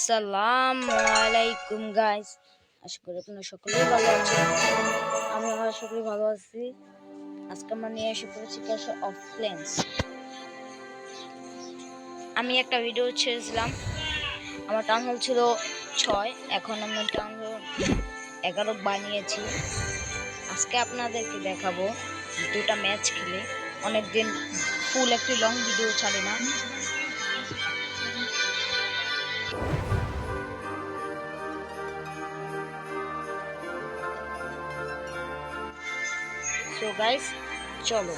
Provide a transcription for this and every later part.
আসসালামু আলাইকুম গাইস, আশা করি আপনারা সকলেই ভালো আছেন। আমরা সকলেই ভালো আছি। আজকে আমরা নিয়ে এসে পড়েছি ক্ল্যাশ অফ ক্ল্যান্স। আমি একটা ভিডিও ছেড়েছিলাম, আমার টার্ন হল ছিল 6, এখন আমরা টার্ন হল 11 বানিয়েছি। আজকে আপনাদেরকে দেখাবো দুটা ম্যাচ খেলে। অনেকদিন ফুল একটি লং ভিডিও ছাড়ে না। সো গাইস, চলো।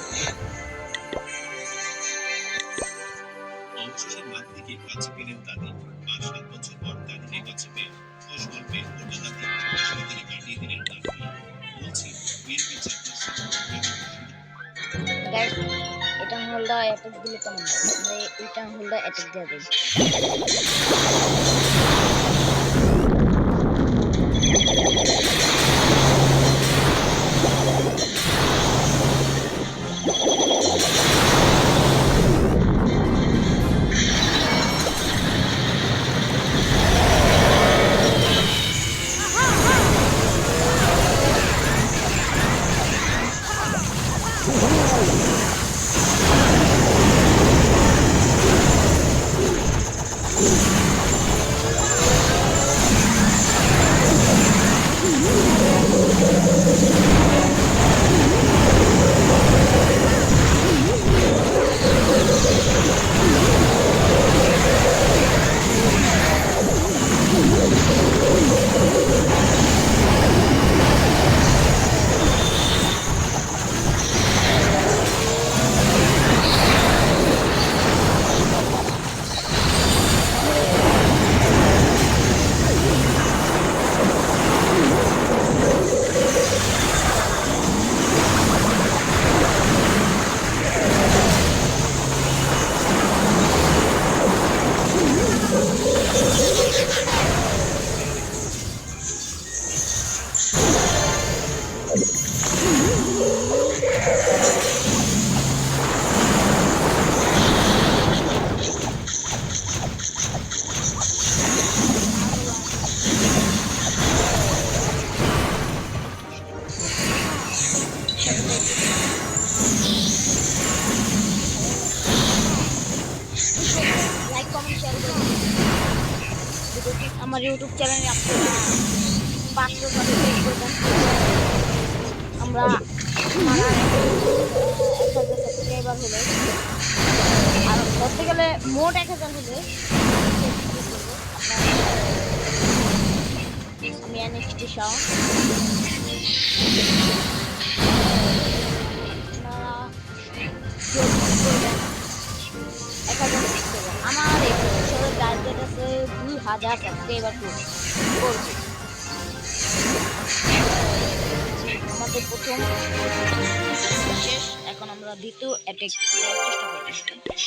অবশেষে মাঠ থেকে কাছে পেলেন দাদি, আর 7 বছর পর দাদিকে কাছে পেয়ে খুশ গল্পে ওটা দাদি হাসপাতালে কাটিয়ে দিলেন তার ফি। বলছি বিএনপি গাইস, এটা হোল্ডা অ্যাটাক দিলে কেমন হয়? আমরা এটা হোল্ডা অ্যাটাক দিয়ে দেই। আমার ইউটিউব চ্যানেলে আপনারা 500 সাবস্ক্রাইব করবেন। আমরা 1000 সাবস্ক্রাইবার হলে, আর ধরতে গেলে মোট 1000 হলে আমি এনএক্সটি শাও আমার বছরের টার্গেট আছে 2000 সাবস্ক্রাইবার করবে। আমাদের প্রথম শেষ, এখন আমরা দ্বিতীয় অ্যাটাক করার চেষ্টা করব।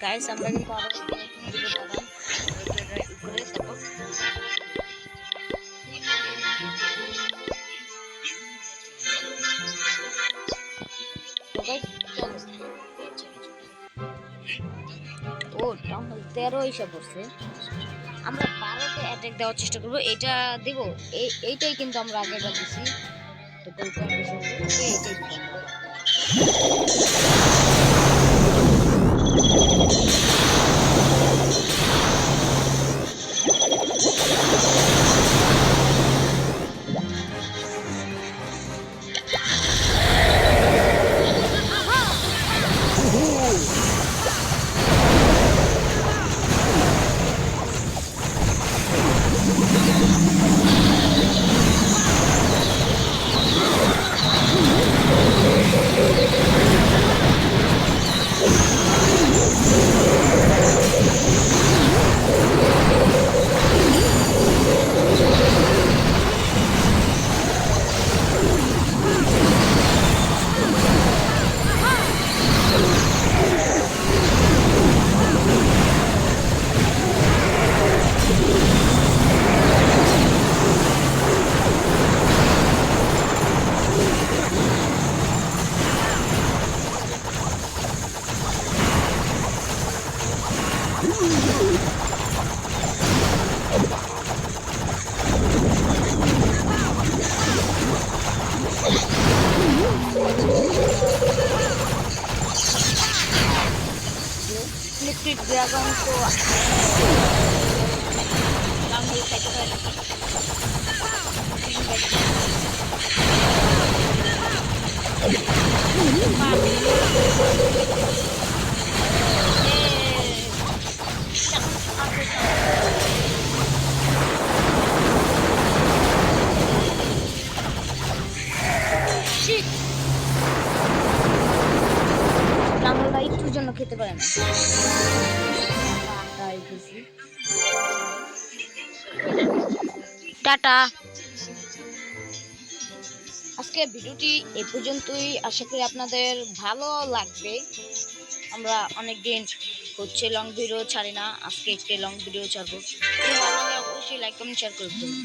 গাইস, আমরা কিন্তু আরো উপরে ও টাউন হল 13 হিসাব করছে। আমরা 12তে অ্যাটাক দেওয়ার চেষ্টা করবো। এটা দেবো, এইটাই কিন্তু আমরা আগেরবার দিছি। তো এইটাই ইলেকট্রিক ড্রাগন তো লাঙ্গল খাইতে পারে না। লাঙ্গলটা একটুর জন্য খেতে পারে না। টাটা। আজকে ভিডিওটি এ পর্যন্তই, আশা করি আপনাদের ভালো লাগবে। আমরা অনেকদিন হচ্ছে লং ভিডিও ছাড়ি না, আজকে একটি লং ভিডিও ছাড়বো। ভালো লাগে অবশ্যই লাইক কমেন্ট শেয়ার করবেন।